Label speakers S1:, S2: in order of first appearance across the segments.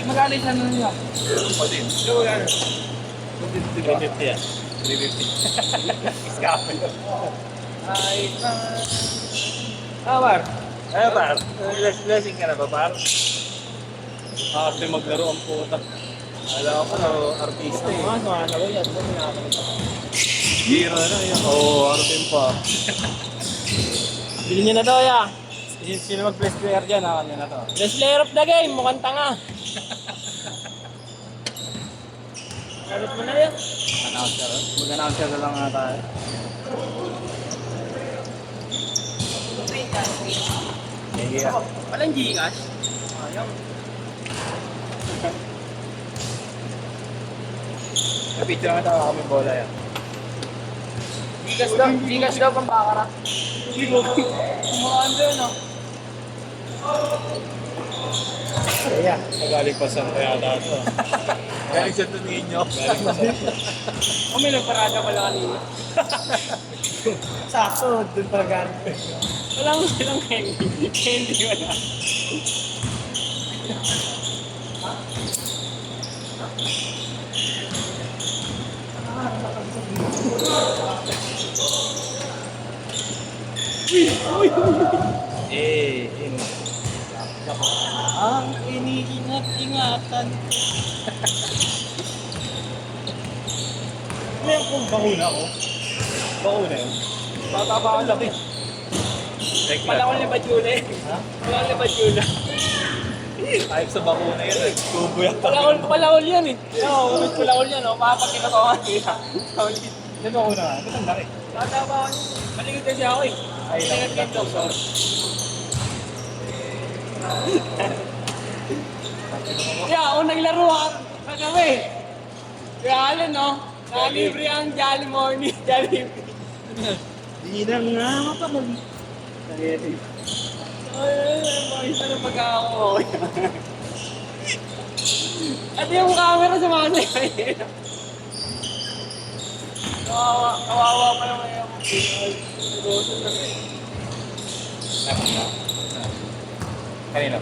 S1: Magkano isa na niya?
S2: O din.
S1: So, yan.
S2: 350 yan. 350. Scammer.
S1: Ay, Par.
S2: Eh, par. Blessing ka na ba, par? Ate maglaro ang puta. Alam ko, artista eh.
S1: Ano yan?
S2: Hero na yan. Oo, artin pa.
S1: Bili niyo na daw, ya.
S2: Sino mag-best player dyan? Ano na to?
S1: Best player of the game, mukhang tanga. Sagot mo na yan.
S2: Announcer. Mag-announcer na lang nga tayo. Sige ah.
S1: Walang Gcash. Ayaw.
S2: Napicture nga tayo kami bola yan.
S1: Gcash daw pang bakara. Kumakaan doon, no?
S2: Kaya. Nagaling pa saan kaya dato. Galing sa Tunino. Galing pa saan.
S1: O may nagparada pala kanina.
S2: Sakto, dun pa galing.
S1: Walang candy. Candy wala.
S2: Eh,
S1: Ang iniingat-ingatan.
S2: Ngayon kung bakuna ko. Bakuna yun. Bata pa ang laki.
S1: Palakol ni Bajula eh.
S2: Ha?
S1: Palakol ni Bajula.
S2: Ayok sa bakuna yan eh. Tubo yan.
S1: Palakol yan eh. Oo, palakol yan oh. Makapag kinakawa nila.
S2: Hindi bakuna nga. Ba't ang laki?
S1: Bata pa ako. Maligod kasi ako eh.
S2: Ay,
S1: Maligod
S2: lang.
S1: kay Doktor. Yeah, ako naglaro kagabi. Kaya alam no, nakalibre ang Jolly Morning, Jollibee.
S2: Di na nga mapamag.
S1: Ay, isa na pagkakakuha. At yung camera sa mga sa'yo. Kawawa pa naman yung
S2: Kanina.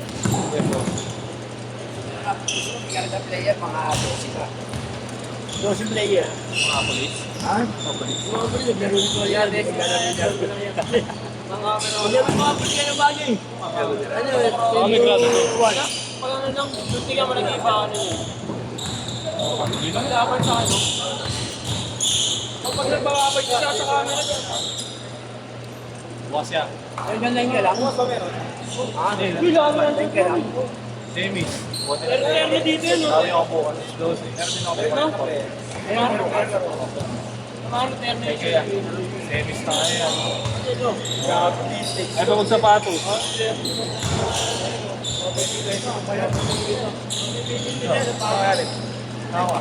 S1: Karga player, mga 12 ka. 12 player.
S2: Mga polis.
S1: Ha?
S2: Mga polis.
S1: Mga polis, naglaro nito yan. Mga polis ka ng bagay. Ano,
S2: may grado to.
S1: Pag ano lang, hindi ka mo nag-iba ano yun. Dapat sa ano. Kapag nagbababay siya sa camera dyan.
S2: Bukas yan.
S1: Ay, ganyan ka lang. Bukas ba meron? Uy, lang ka lang.
S2: Jamies.
S1: Pero yan dito yun, no?
S2: Sabi ako bukas. 12. Meron din ako bukas.
S1: Ano, terno
S2: Thank you yan. Jamies na kaya yan. Ay, pag sapatos. Ako.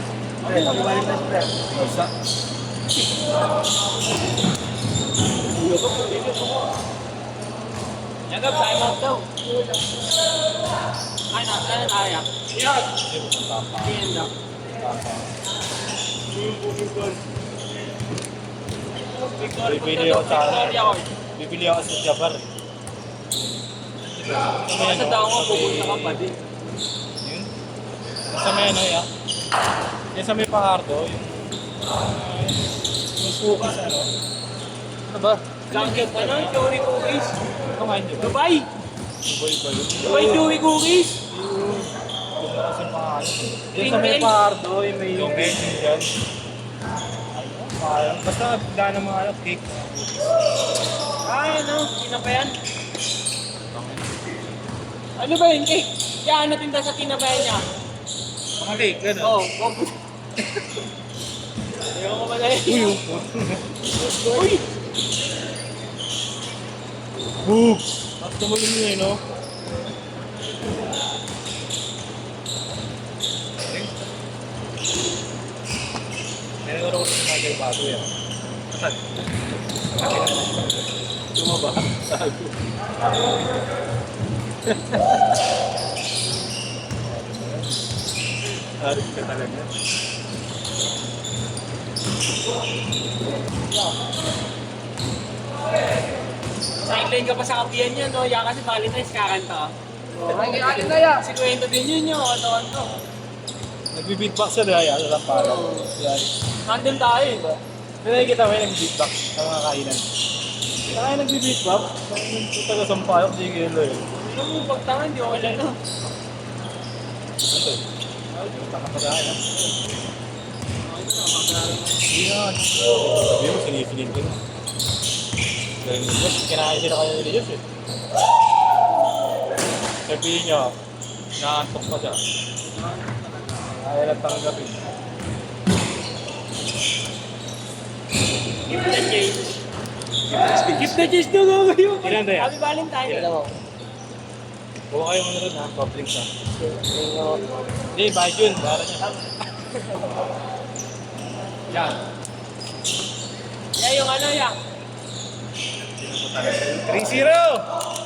S2: Isa.
S1: Yagap, time out daw. Ay, nasa kaya. Yan. Yan daw.
S2: Bibili ako sa Bibili ako sa Jabar.
S1: Sa daw ko, pupunta ka pa din.
S2: Yun. Sa may ano ya? Yan sa may Pahardo, yung cookies ano? Ano ba?
S1: Blanket, ano? Chewy cookies.
S2: Ito nga hindi ba?
S1: Dubai!
S2: Dubai ba yun?
S1: Dubai chewy cookies!
S2: Yung kasi pangalan. Yan sa may Pahardo, yung may yung menu dyan. Ayun. Basta bigla ng mga ano, cake.
S1: Ah, ano? Tinabayan? Ano ba yun? Eh, yan, natinda sa tinabayan niya.
S2: Mga cake, gano'n.
S1: Oo, oh, ayaw ko pala eh.
S2: Uy,
S1: Uy!
S2: book! Tapos tumulong nyo no? Meron ako sa mga bago yan. Saan? Tumaba. Aris ka talaga.
S1: Sideline ka pa sa kapiyan niya, no? Yan kasi Valentine's kakanta. Ay, alin na yan. Si Kwento din yun yun. Ano.
S2: Nagbi-beatbox siya dahil ano lang para. Yan.
S1: Nandun tayo eh.
S2: May nakikita mo yung nag-beatbox sa mga kainan. Saka yung nagbi-beatbox, yung taga-sampayok, di kilo eh.
S1: Ano mo, pagtanga, hindi ko kailan na.
S2: Ano to? Takapagahan ah. Hindi nga. Sabi mo, sinipinin ko na. Dahil nyo, kinain sila kayo nila Diyos eh. Sabihin niya, naantok pa siya. Kaya lang tanggapin.
S1: Give the change. Give the change to go kayo.
S2: Ilan na yan?
S1: Happy Valentine.
S2: Ilan? Huwag kayo muna rin ha, public sa. Hindi, bakit yun? Para niya. Yan.
S1: Yan yung ano yan.
S2: 3-0!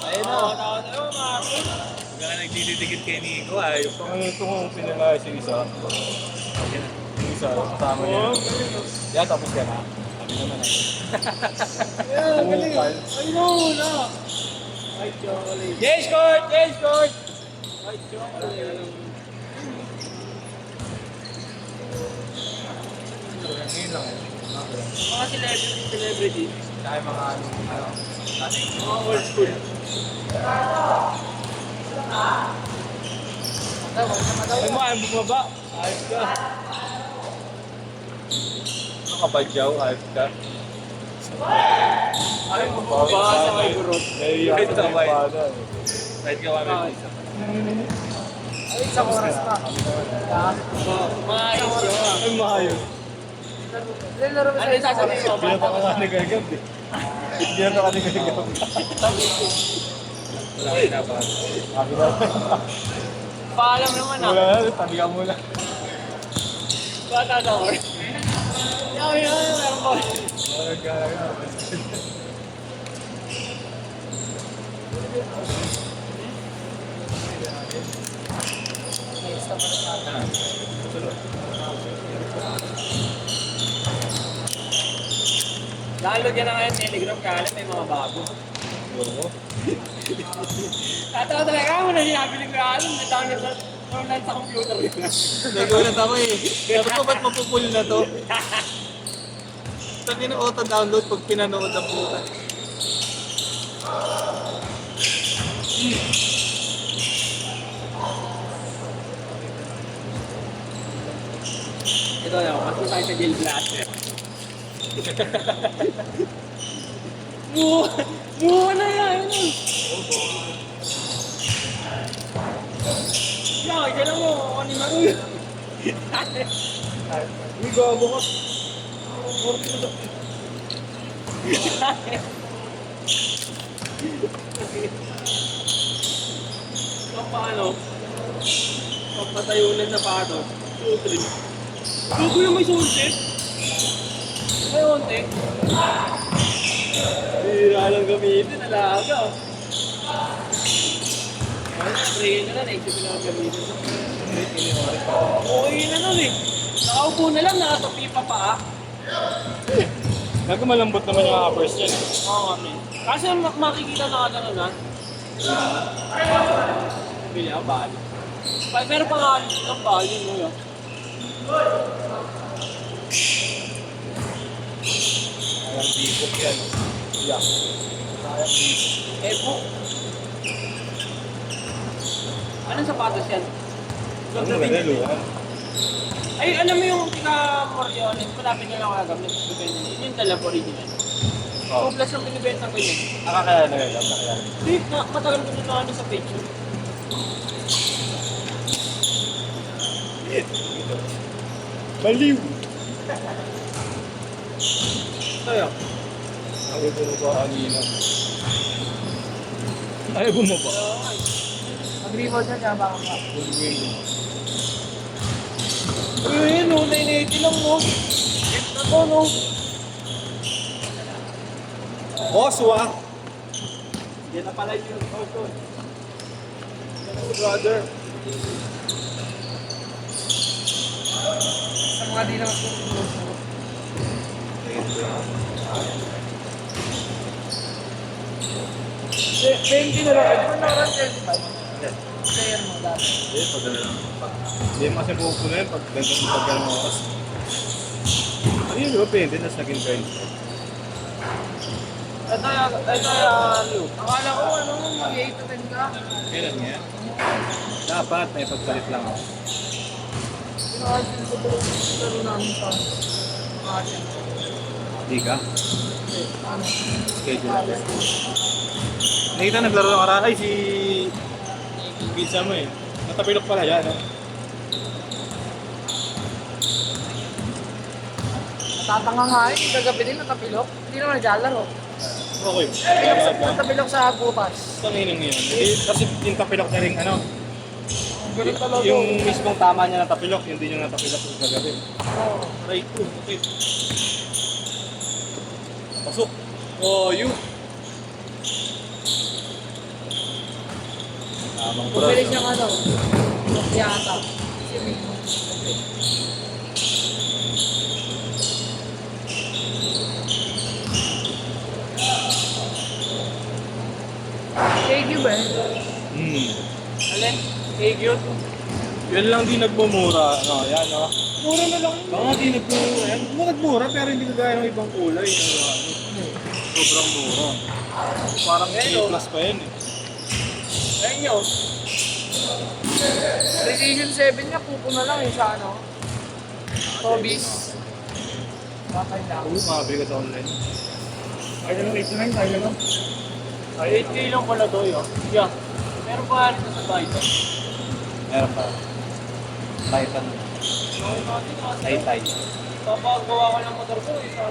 S2: Ayun na.
S1: Tawa-tawa, Marco.
S2: Huwag ka nagdididikit kay Nico. Ayos. Ito kung pinamaya si isa. Yung isa, kasama niya. Yan, tapos ka na. Sabi naman eh.
S1: Yan, galing. Ay, no, na. Ay, chocolate.
S2: Yes, court! Yes, court!
S1: Ay, chocolate.
S2: Ngayon lang eh.
S1: Mga celebrity.
S2: Kaya mga ano, ating
S1: Mga old school.
S2: Ay mo, ayaw bumaba. Ayos ka. Ano ka ba, Jow? Ayos ka.
S1: Ay, bumaba sa may burot.
S2: Naiiyak
S3: Kahit
S2: ka sa
S3: sabay.
S2: espada.
S3: Kahit ka kami isa.
S1: Ay, isang oras na. Maayos yun.
S2: Ay, maayos.
S1: Ano yung sasabihin mo?
S2: Binata ka nga ni Gargab eh. Binata ka ni Gargab.
S3: Wala kayo dapat.
S2: Sabi na.
S1: Paalam naman ah.
S2: Wala na, tabi ka muna.
S1: Bata na or. Yan, meron ba?
S2: Wala ka na.
S1: Lalo dyan na ngayon Telegram kaya may mga bago.
S2: Oo.
S1: Tatawa talaga mo na sinabili ko yan. May download sa computer.
S3: Nagulat ako eh. Sabi ko, ba't mapupull na to? Sabi na auto-download pag pinanood ang puta.
S1: Ito na, mas tayo sa jail blaster. Buha na yan. Yan, kailan mo. Ano yung maro yun?
S2: Uy, gago ka.
S1: Paano? Papatayunan na paano? Sutri. Gugo yung may sulti. May onte. Hira lang gamitin. Alaga. Ay, spray na lang. Naisip na lang gamitin. Okay na nun eh. Nakaupo na lang. Nakatupi pa pa.
S2: Gago malambot naman yung uppers niya.
S1: Oo nga, men. Kasi makikita na gano'n ha. Bili ako, bali. Pero pangalit ng bali mo yun.
S2: Ayang bibok yan. Iyak. Ayang bibok.
S1: Epo. Anong sapatos yan?
S2: Ano ba rin, Luhan?
S1: Ay, alam mo yung tika-Moriones, malapit na lang ako nagamit. Yun yung dala ko original.
S2: Oo.
S1: 2 plus yung binibenta ko yun.
S2: Nakakaya na yun. Nakakaya.
S1: Hindi, matagal ko na ano sa picture.
S2: Baliw!
S1: Tayo.
S2: Ayaw bumaba kanina. Ayaw bumaba.
S1: Mag-remote siya, siya baka pa.
S2: Bumwing.
S1: Uy, no, 980 lang mo. Hit na to, no.
S2: Oswa!
S1: Yan na pala yung auto.
S2: Brother!
S1: Sa mga di naman Benji na lang. Di ba nakaraan 35? dati.
S2: Eh, pag ano lang. Hindi mo kasi pupuno yun pag ganito mo pag ganong oras. Ano yun, di ba pwede na sa naging trend?
S1: Ito Lu. Akala ko, mag-8 to 10 ka.
S2: Kailan nga? Dapat may pagpalit lang ako.
S1: Pinakasin ko po yung laro namin sa atin.
S2: Di ka?
S1: Ano?
S2: Schedule natin. Nakita naglaro ng karaan. Ay, si... Pizza mo eh. Natapilok pala yan, no?
S1: Natatanga nga eh, kagabi din natapilok. Hindi naman naglalaro.
S2: Okay.
S1: Natapilok sa butas.
S2: Tanginan mo yun. Kasi yung tapilok na rin, ano?
S1: Ganun talaga.
S2: Yung mismong tama niya na tapilok, hindi yung natapilok sa kagabi.
S1: Oo.
S2: Right to, okay. Pasok. Oh, you. Tamang
S1: Bumili
S2: braso.
S1: siyang ano, yata. KQ ba eh? Alin? KQ?
S2: Yan lang di nagmumura. Ano, yan, no?
S1: Mura na lang yun.
S2: Baka di nagmumura. Yan, nagmura pero hindi kagaya ng ibang kulay. Ano, sobrang mura. Parang A plus pa yan eh.
S1: Ayun yun. Precision 7 niya, pupo na lang yung sa ano. Hobbies. Bakay lang.
S2: Oo, makabili ka sa online.
S1: Ay, lang 89, tayo lang. Ay, 8K lang pala to yun. Yeah. Meron pa rin sa Titan.
S2: Meron pa. Titan. Tay-tay.
S1: Papagawa ko ng motor ko, isa.